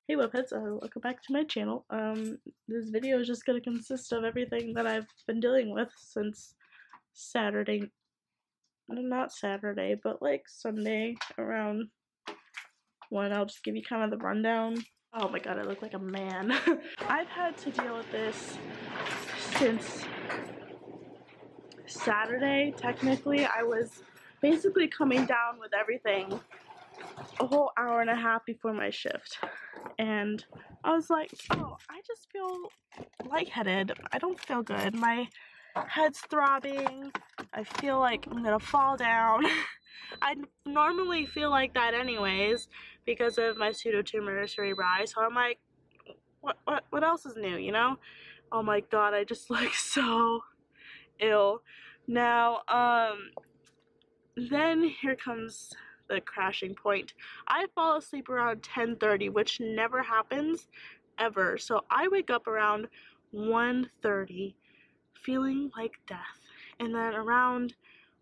Hey webheads, welcome back to my channel. This video is just gonna consist of everything that I've been dealing with since Saturday, not Saturday, but like Sunday around 1. I'll just give you kind of the rundown. Oh my god, I look like a man. I've had to deal with this since Saturday. Technically, I was basically coming down with everything a whole hour and a half before my shift, and I was like, oh, I just feel lightheaded. I don't feel good. My head's throbbing. I feel like I'm gonna fall down. I normally feel like that anyways because of my pseudotumor cerebri, so I'm like, what else is new, you know? Oh my god, I just look so ill. Now, then here comes the crashing point. I fall asleep around 10:30, which never happens ever. So I wake up around 1:30 feeling like death. And then around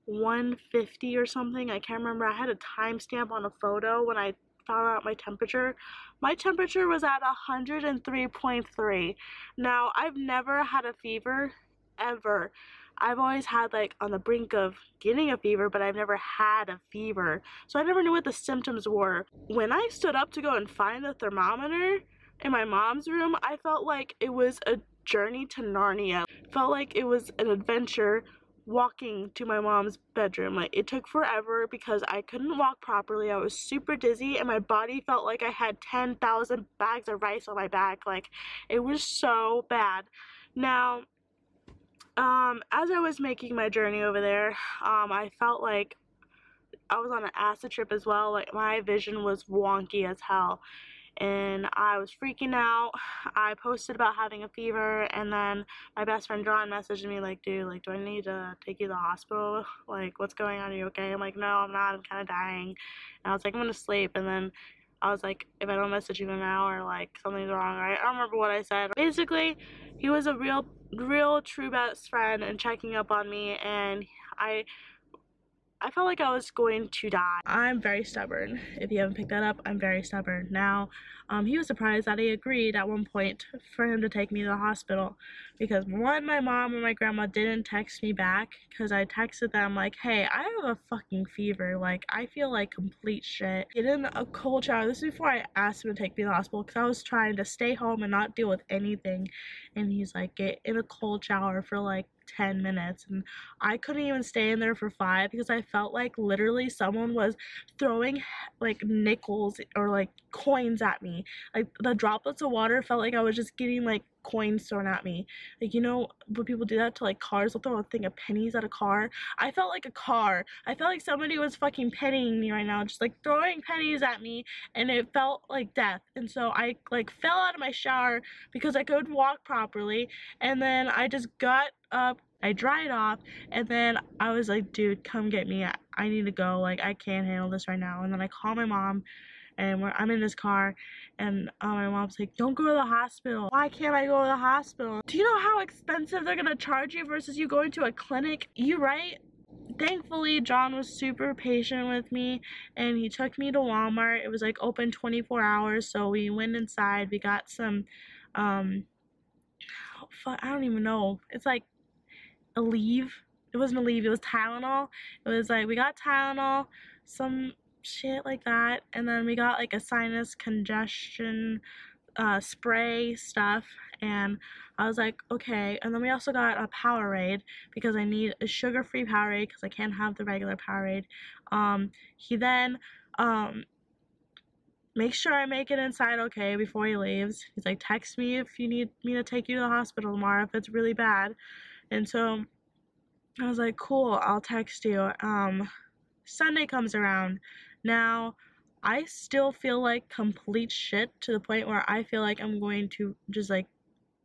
1:50 or something, I can't remember, I had a timestamp on a photo when I found out my temperature. My temperature was at 103.3. Now, I've never had a fever, ever. I've always had like on the brink of getting a fever, but I've never had a fever. So I never knew what the symptoms were. When I stood up to go and find the thermometer in my mom's room, I felt like it was a journey to Narnia. Felt like it was an adventure walking to my mom's bedroom. Like, it took forever because I couldn't walk properly. I was super dizzy and my body felt like I had 10,000 bags of rice on my back. Like, it was so bad. Now, as I was making my journey over there, I felt like I was on an acid trip as well. Like, my vision was wonky as hell, and I was freaking out. I posted about having a fever, and then my best friend John messaged me like, dude, like, do I need to take you to the hospital? Like, what's going on? Are you okay? I'm like, no, I'm not. I'm kind of dying. And I was like, I'm gonna sleep. And then I was like, if I don't message you in an hour, like, something's wrong, right? I don't remember what I said. Basically, he was a real true best friend and checking up on me, and I felt like I was going to die. I'm very stubborn. If you haven't picked that up, I'm very stubborn. Now, he was surprised that I agreed at one point for him to take me to the hospital because, one, my mom and my grandma didn't text me back because I texted them like, hey, I have a fucking fever. Like, I feel like complete shit. Get in a cold shower. This is before I asked him to take me to the hospital because I was trying to stay home and not deal with anything. And he's like, get in a cold shower for like 10 minutes, and I couldn't even stay in there for 5 because I felt like literally someone was throwing like nickels or like coins at me. Like, the droplets of water felt like I was just getting like coins thrown at me. Like, you know, when people do that to like cars, they'll throw a thing of pennies at a car. I felt like a car. I felt like somebody was fucking pennying me right now, just like throwing pennies at me, and it felt like death. And so I like fell out of my shower because I couldn't walk properly, and then I just got up, I dried off, and then I was like, dude, come get me. I need to go. Like, I can't handle this right now. And then I call my mom, and I'm in this car, and my mom's like, don't go to the hospital. Why can't I go to the hospital? Do you know how expensive they're gonna charge you versus you going to a clinic? You right? Thankfully, John was super patient with me, and he took me to Walmart. It was like open 24 hours, so we went inside. We got some, I don't even know. It's like Aleve. It wasn't Aleve, it was Tylenol. It was like, we got Tylenol, some shit like that, and then we got like a sinus congestion spray stuff, and I was like, okay. And then we also got a Powerade because I need a sugar-free Powerade because I can't have the regular Powerade. He then make sure I make it inside okay before he leaves. He's like, text me if you need me to take you to the hospital tomorrow if it's really bad. And so I was like, cool, I'll text you. Sunday comes around. Now, I still feel like complete shit to the point where I feel like I'm going to just like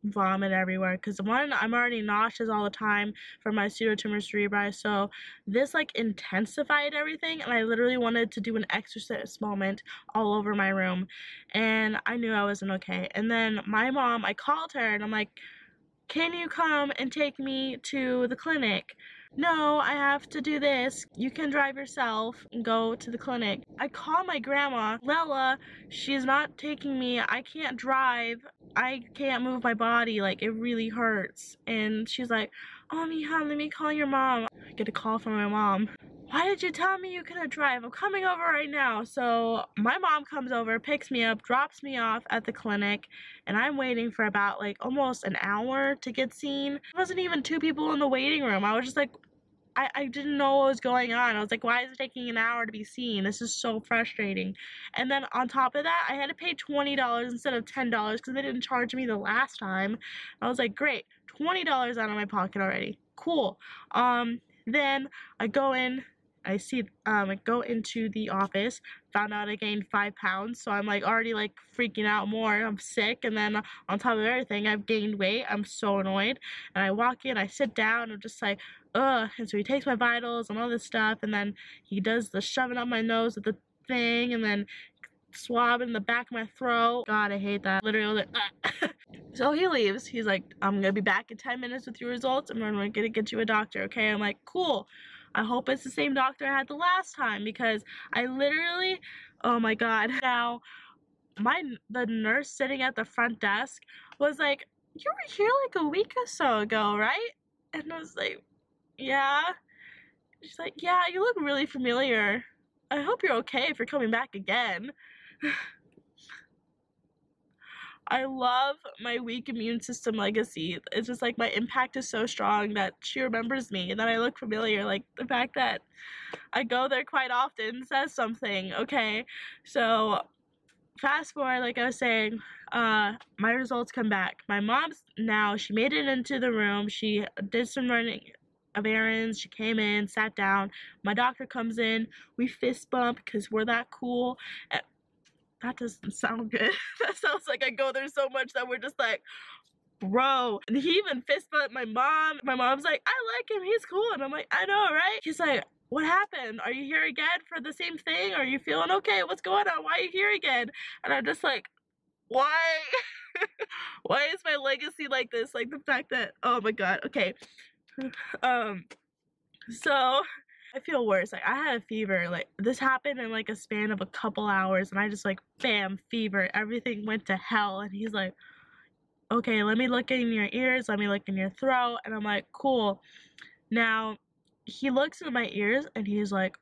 vomit everywhere, because one, I'm already nauseous all the time from my pseudotumor cerebri, so this like intensified everything, and I literally wanted to do an exorcist moment all over my room, and I knew I wasn't okay. And then my mom, I called her and I'm like, can you come and take me to the clinic? no, I have to do this. You can drive yourself and go to the clinic. I call my grandma, Lella, she's not taking me. I can't drive. I can't move my body. Like, it really hurts. And she's like, oh, mija, let me call your mom. I get a call from my mom. Why did you tell me you couldn't drive? I'm coming over right now. So my mom comes over, picks me up, drops me off at the clinic, and I'm waiting for about like almost an hour to get seen. There wasn't even 2 people in the waiting room. I was just like, I didn't know what was going on. I was like, why is it taking an hour to be seen? This is so frustrating. And then on top of that, I had to pay $20 instead of $10 because they didn't charge me the last time. I was like, great, $20 out of my pocket already. Cool. Then I go in, I go into the office, found out I gained 5 pounds, so I'm like already like freaking out more. I'm sick, and then on top of everything, I've gained weight. I'm so annoyed. And I walk in, I sit down, I'm just like, ugh. And so he takes my vitals and all this stuff, and then he does the shoving up my nose with the thing, and then swab in the back of my throat. God, I hate that. Literally, like, so he leaves. He's like, I'm gonna be back in 10 minutes with your results, and we're gonna get you a doctor, okay? I'm like, cool. I hope it's the same doctor I had the last time, because I literally, oh my God. Now, the nurse sitting at the front desk was like, you were here like a week or so ago, right? And I was like, yeah. She's like, yeah, you look really familiar. I hope you're okay if you're coming back again. I love my weak immune system legacy. It's just like my impact is so strong that she remembers me and that I look familiar. Like, the fact that I go there quite often says something, okay? So fast forward, like I was saying, my results come back. My mom's now, she made it into the room. She did some running of errands. She came in, sat down. My doctor comes in. We fist bump because we're that cool. That doesn't sound good. That sounds like I go there so much that we're just like, bro. And he even fist bumped my mom. My mom's like, I like him. He's cool. And I'm like, I know, right? He's like, what happened? Are you here again for the same thing? Are you feeling okay? What's going on? Why are you here again? And I'm just like, why? Why is my legacy like this? Like, the fact that, oh my God. Okay. So I feel worse. Like, I had a fever. Like, this happened in like a span of a couple hours, and I just like, bam, fever. Everything went to hell. And he's like, okay, let me look in your ears. Let me look in your throat. And I'm like, cool. Now, he looks into my ears and he's like,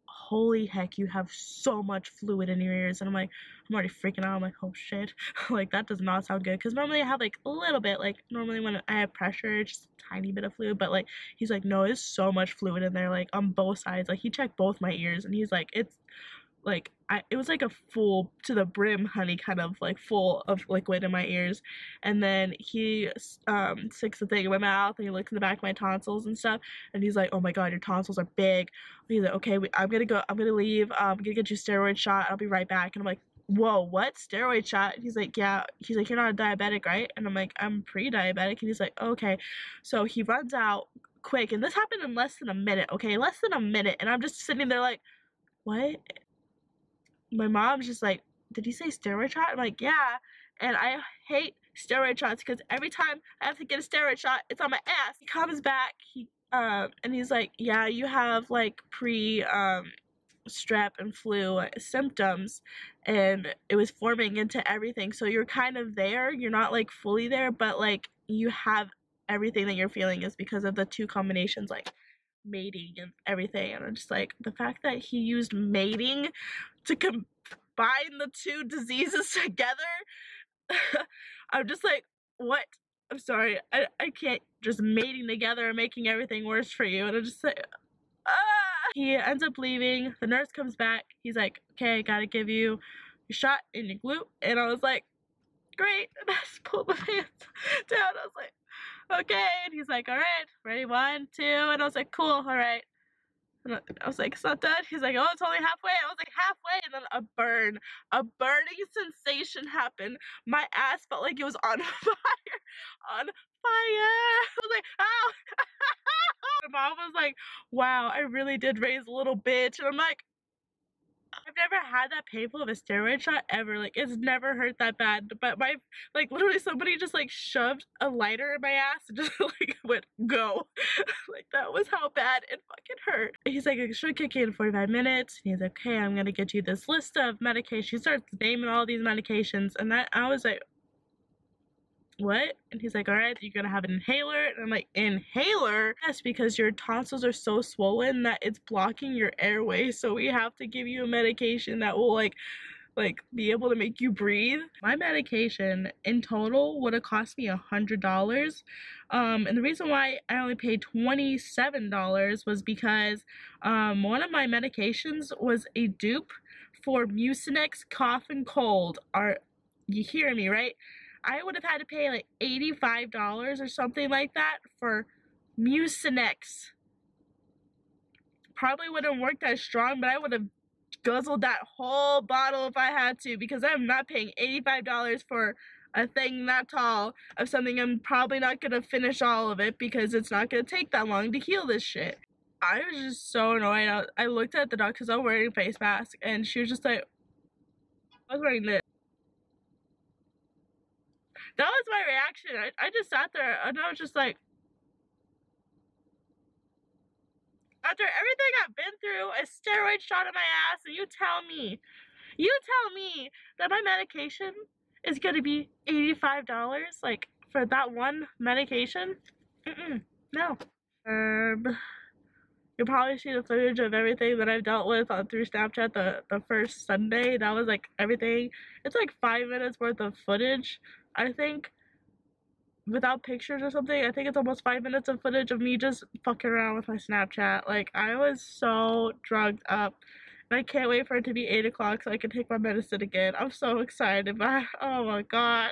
holy heck, you have so much fluid in your ears. And I'm like, I'm already freaking out. I'm like, oh shit. Like, that does not sound good. Because normally I have like a little bit, like normally when I have pressure, just a tiny bit of fluid. But like, he's like, no, there's so much fluid in there, like on both sides. Like, he checked both my ears and he's like, it's like, it was like a full to the brim honey, kind of like full of liquid in my ears. And then he sticks the thing in my mouth and he looks in the back of my tonsils and stuff, and he's like, oh my God, your tonsils are big. He's like, okay, I'm gonna leave, I'm gonna get you a steroid shot, I'll be right back. And I'm like, whoa, what, steroid shot? And he's like, yeah. He's like, you're not a diabetic, right? And I'm like, I'm pre-diabetic. And he's like, okay. So he runs out quick, and this happened in less than a minute, okay, less than a minute. And I'm just sitting there like, what? My mom's just like, did he say steroid shot? I'm like, yeah. And I hate steroid shots because every time I have to get a steroid shot, it's on my ass. He comes back, and he's like, yeah, you have like strep and flu symptoms, and it was forming into everything. So you're kind of there. You're not like fully there, but like you have everything that you're feeling is because of the 2 combinations, like mating and everything. And I'm just like, the fact that he used mating to combine the 2 diseases together, I'm just like, what? I'm sorry, I can't, just mating together and making everything worse for you. And I'm just like, ah. He ends up leaving. The nurse comes back. He's like, okay, I gotta give you a shot in your glute. And I was like, great. And I just pulled my pants down. I was like, okay. And he's like, all right, ready, 1, 2. And I was like, cool, all right. And I was like, it's not done. He's like, oh, it's only halfway. I was like, halfway. And then a burning sensation happened. My ass felt like it was on fire. On fire. I was like, ow. My mom was like, wow, I really did raise a little bitch. And I'm like, I've never had that painful of a steroid shot ever. Like, it's never hurt that bad. But like, literally somebody just, like, shoved a lighter in my ass and just, like, went, go. Like, that was how bad it fucking hurt. He's like, it should kick in 45 minutes. And he's like, okay, I'm gonna get you this list of medications. He starts naming all these medications. And I was like, what? And he's like, all right, you're gonna have an inhaler. And I'm like, inhaler? Yes, because your tonsils are so swollen that it's blocking your airway. So we have to give you a medication that will like be able to make you breathe. My medication in total would have cost me $100. And the reason why I only paid $27 was because one of my medications was a dupe for Mucinex cough and cold. Are you hearing me, right? I would have had to pay like $85 or something like that for Mucinex. Probably wouldn't worked as strong, but I would have guzzled that whole bottle if I had to, because I'm not paying $85 for a thing that tall of something I'm probably not gonna finish all of it because it's not gonna take that long to heal this shit. I was just so annoyed. I looked at the doctor because I was wearing a face mask, and she was just like, I was wearing this. That was my reaction. I just sat there and I was just like, after everything I've been through, a steroid shot in my ass, and you tell me that my medication is gonna be $85, like, for that one medication? No. You'll probably see the footage of everything that I've dealt with through Snapchat the first Sunday. That was like everything. It's like 5 minutes worth of footage, I think. Without pictures or something, I think it's almost 5 minutes of footage of me just fucking around with my Snapchat. Like, I was so drugged up. And I can't wait for it to be 8 o'clock so I can take my medicine again. I'm so excited, but oh my god.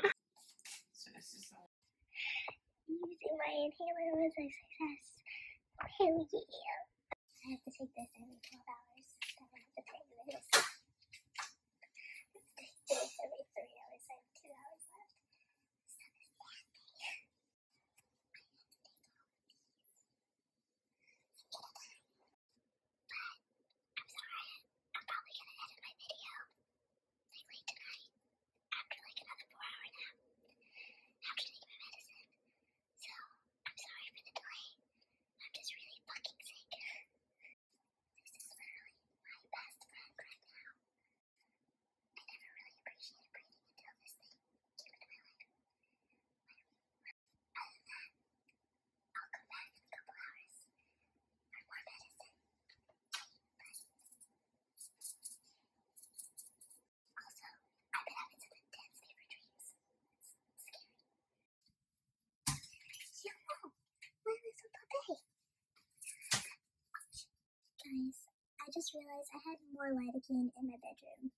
Using my inhaler was a success. Hell yeah. I have to take this every 12 hours. I have to take this. Take this every 3 hours. I have 2 hours left. Stop this nasty. I'm sorry. I'm probably gonna edit my video like late tonight after like another 4-hour nap after taking my medicine. So I'm sorry for the delay. I'm just really fucking sick. This is literally my best friend right now. I never really appreciated breathing until this thing came into my life. Other than that, I'll come back in a couple hours for more medicine. Also, I've been having some intense fever dreams. It's scary. Yo, why am I so puppy? Guys, I just realized I had more lidocaine in my bedroom.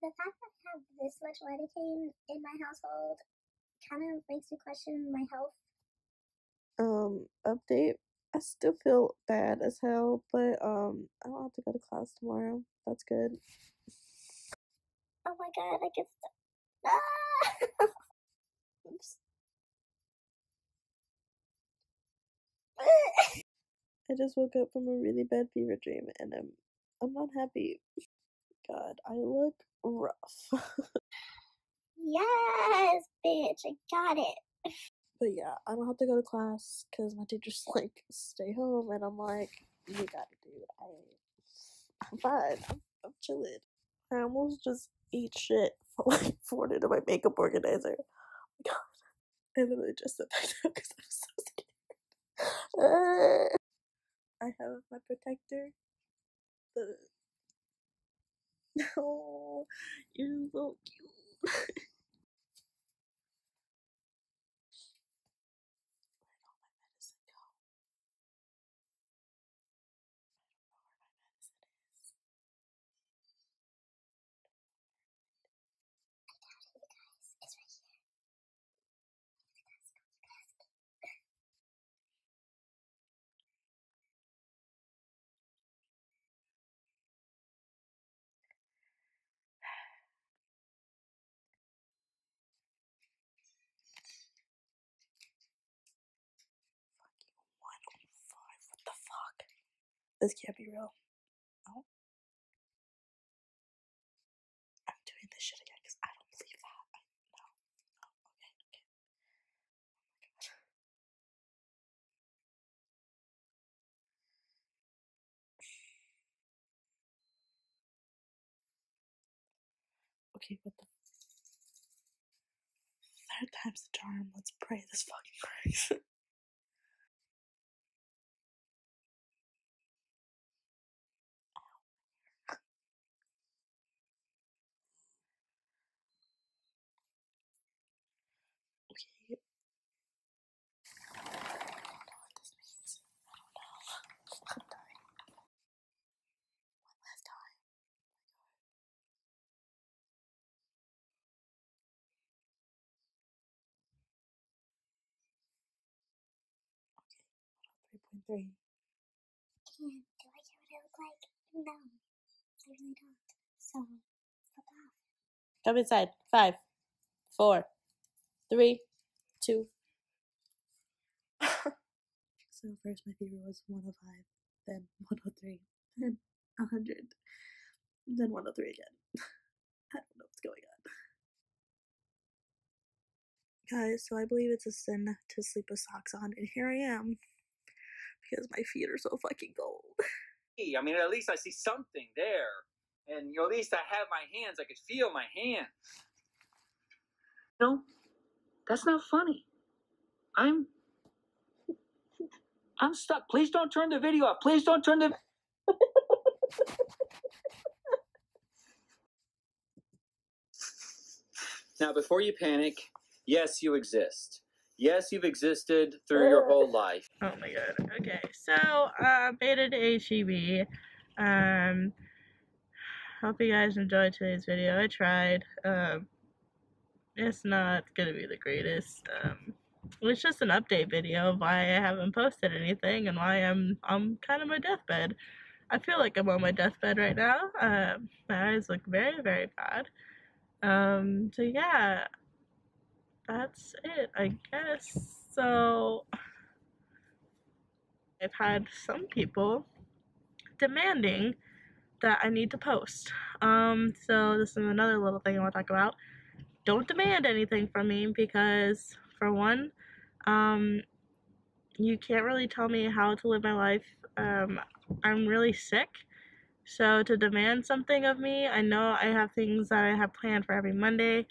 The fact that I have this much lidocaine in my household kind of makes me question my health. Update. I still feel bad as hell, but I don't have to go to class tomorrow. That's good. Oh my god, I can ah! Oops. I just woke up from a really bad fever dream and I'm not happy. God, I look rough. Yes, bitch, I got it. But yeah, I don't have to go to class because my teacher's like, stay home, and I'm like, you got it, dude. I'm fine. I'm chilling. I almost just ate shit for like poured into my makeup organizer. God, I literally just said that now because I'm so scared. I have my protector. Oh, you're so cute. It's right here. What the fuck? This can't be real. Oh. I'm doing this shit again because I don't believe that. No. Oh, okay, okay. Okay, what the third time's the charm. Let's pray this fucking works. Okay. I don't know what this means. I don't know. I'm dying. One last time. Okay. 3.3. And do I care what I look like? No, I really don't. So, fuck off. Come inside. 5, 4, 3, 2. So first my fever was 105, then 103, then 100, then 103 again. I don't know what's going on. Guys, so I believe it's a sin to sleep with socks on, and here I am because my feet are so fucking cold. I mean, at least I see something there. And at least I have my hands. I could feel my hands. No, that's not funny. I'm stuck. Please don't turn the video off. Please don't turn the... Now, before you panic, yes, you exist. Yes, you've existed through your whole life. Oh my god. Okay, so beta to HEB. Hope you guys enjoyed today's video. I tried. It's not gonna be the greatest. It's just an update video of why I haven't posted anything and why I'm kind of my deathbed. I feel like I'm on my deathbed right now. My eyes look very, very bad. So yeah, that's it, I guess. So I've had some people demanding that I need to post. So this is another little thing I want to talk about. Don't demand anything from me because, for one, you can't really tell me how to live my life. I'm really sick, so to demand something of me, I know I have things that I have planned for every Monday.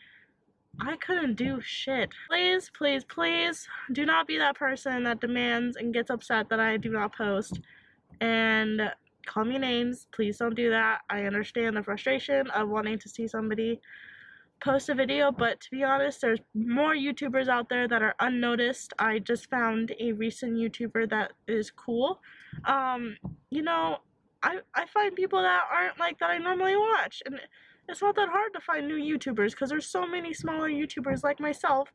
I couldn't do shit. Please, please, please, do not be that person that demands and gets upset that I do not post. And call me names. Please don't do that. I understand the frustration of wanting to see somebody post a video, but to be honest, there's more YouTubers out there that are unnoticed. I just found a recent YouTuber that is cool. You know, I find people that aren't like that I normally watch, and it's not that hard to find new YouTubers because there's so many smaller YouTubers like myself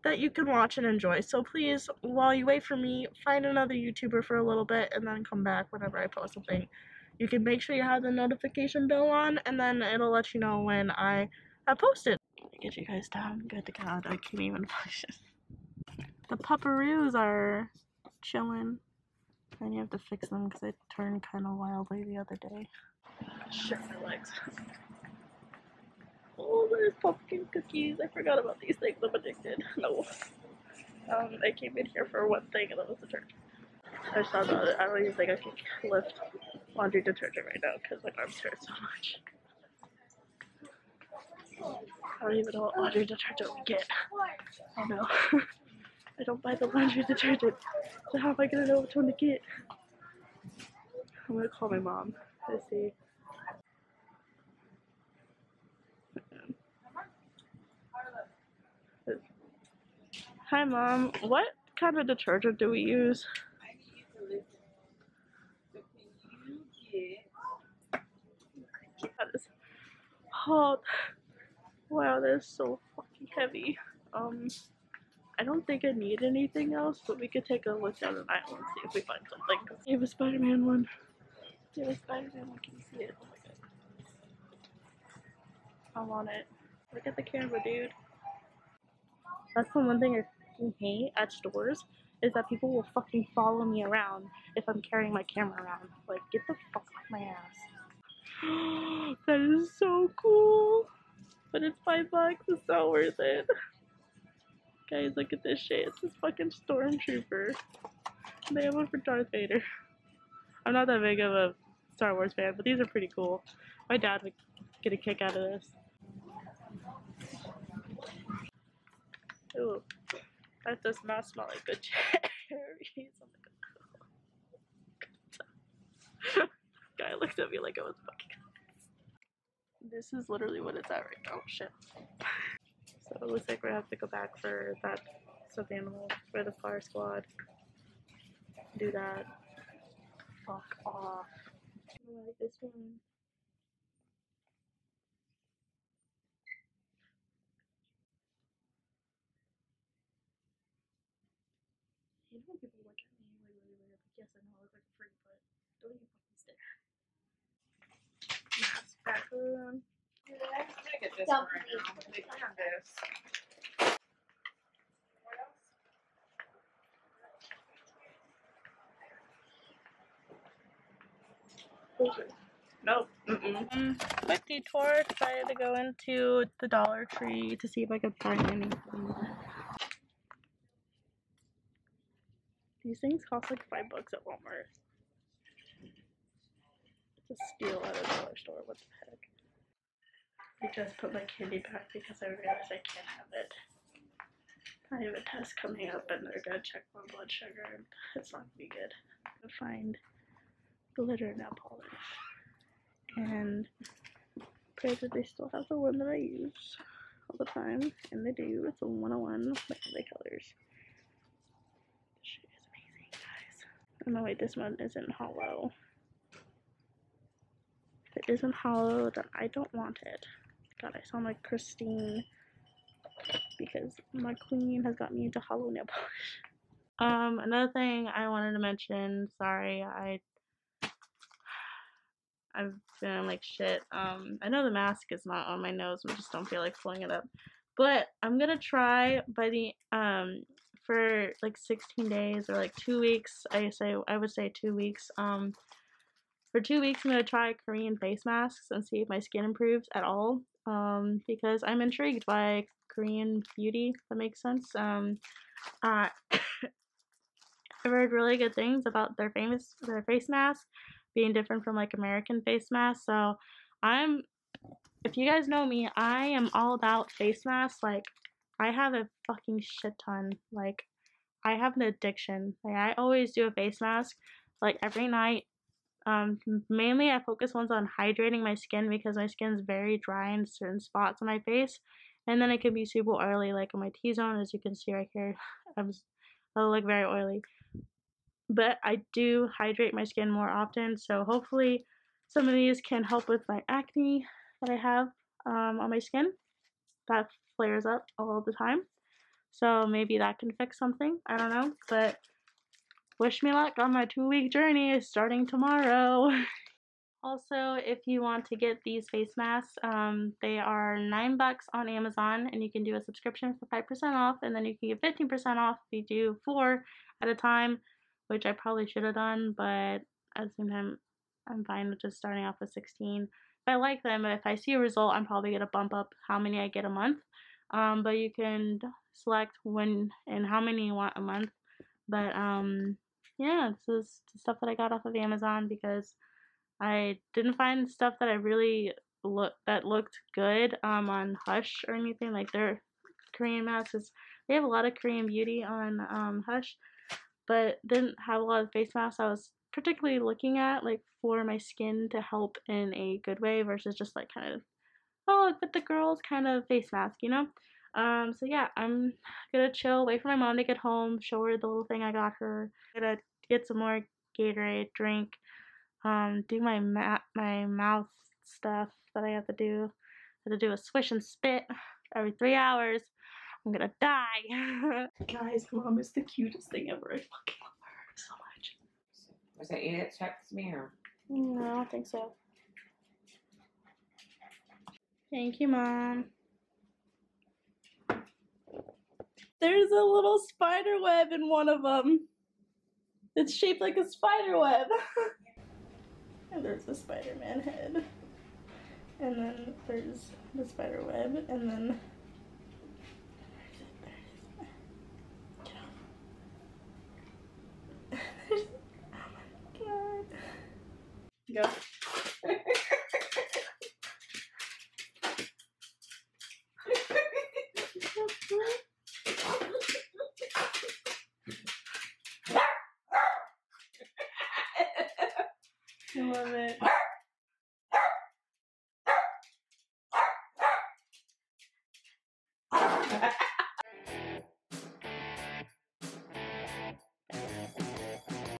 that you can watch and enjoy. So please, while you wait for me, find another YouTuber for a little bit and then come back whenever I post something. You can make sure you have the notification bell on, and then it'll let you know when I have posted. Get you guys down. Good to God, I can't even function. The pupperoos are chilling. And you have to fix them because they turned kind of wildly the other day. Shit, my legs. Oh, there's pumpkin cookies. I forgot about these things. I'm addicted. No. I came in here for one thing and that was detergent. I saw that. I don't even think I can lift laundry detergent right now because my arms hurt so much. I don't even know what laundry detergent we get. Oh no. I don't buy the laundry detergent. So how am I gonna know which one to get? I'm gonna call my mom. Let's see. Hi mom, what kind of detergent do we use? That is, oh, wow, that is so fucking heavy. I don't think I need anything else, but we could take a look down the aisle and see if we find something. I have a Spider-Man one. I have a Spider-Man one. Can you see it? Oh my god. I want it. Look at the camera, dude. That's the one thing I fucking hate at stores is that people will fucking follow me around if I'm carrying my camera around. Like, get the fuck off my ass. That is so cool. But it's $5. It's not worth it. Guys, look at this shit. It's this fucking stormtrooper. They have one for Darth Vader. I'm not that big of a Star Wars fan, but these are pretty cool. My dad would get a kick out of this. Ooh, that does not smell like good cherries. Oh my god. Guy looked at me like I was fucking. This is literally what it's at right now. Oh shit. So it looks like we have to go back for that stuffed animal for the fire squad. Do that. Fuck off. I like this one. You know when people look at me like really weird, like yes I know I look like a freak, but don't even fucking stare. Mask back on. Yeah, I'm gonna get this one right now. They have this. Nope. Quick detour. Decided to go into the Dollar Tree to see if I could find anything. These things cost like $5 at Walmart. It's a steal at a dollar store. What the heck? I just put my candy back because I realized I can't have it. I have a test coming up and they're gonna check my blood sugar and it's not gonna be good. To find glitter nail polish and pray that they still have the one that I use all the time, and they do. It's a 101 with the colors. This shit is amazing, guys. Oh no, wait, this one isn't hollow. If it isn't hollow, then I don't want it. God, I sound like Christine because my queen has got me into hollow nail polish. Another thing I wanted to mention, sorry, I've been like shit. I know the mask is not on my nose, I just don't feel like pulling it up. But I'm gonna try by the for like 16 days or like 2 weeks. I would say 2 weeks. For 2 weeks I'm gonna try Korean face masks and see if my skin improves at all. Because I'm intrigued by Korean beauty, if that makes sense. I've heard really good things about their face mask being different from like American face masks. So if you guys know me, I am all about face masks. Like I have a fucking shit ton. Like I have an addiction. Like I always do a face mask like every night. Mainly I focus ones on hydrating my skin because my skin's very dry in certain spots on my face, and then it can be super oily like on my T-zone, as you can see right here. I look very oily, but I do hydrate my skin more often, so hopefully some of these can help with my acne that I have on my skin that flares up all the time. So maybe that can fix something, I don't know, but wish me luck on my 2-week journey. Is starting tomorrow. Also, if you want to get these face masks, they are $9 on Amazon, and you can do a subscription for 5% off, and then you can get 15% off if you do 4 at a time, which I probably should have done, but at the same time, I'm fine with just starting off with 16. If I like them, if I see a result, I'm probably going to bump up how many I get a month, but you can select when and how many you want a month. But yeah, this is the stuff that I got off of Amazon because I didn't find stuff that I really looked good on Hush or anything. Like their Korean masks, they have a lot of Korean beauty on Hush, but didn't have a lot of face masks I was particularly looking at like for my skin to help in a good way versus just like kind of, oh, but the girls kind of face mask, you know? So yeah, I'm gonna chill, wait for my mom to get home, show her the little thing I got her. Gonna get some more Gatorade, drink, do my mouth stuff that I have to do. I have to do a swish and spit every 3 hours. I'm gonna die. Guys, mom is the cutest thing ever. I fucking love her so much. Was that you that checked me or? No, I don't think so. Thank you, Mom. There's a little spider web in one of them. It's shaped like a spider web. And there's the Spider-Man head. and then there's the spider web, and then there's, oh my god. Go. I love it.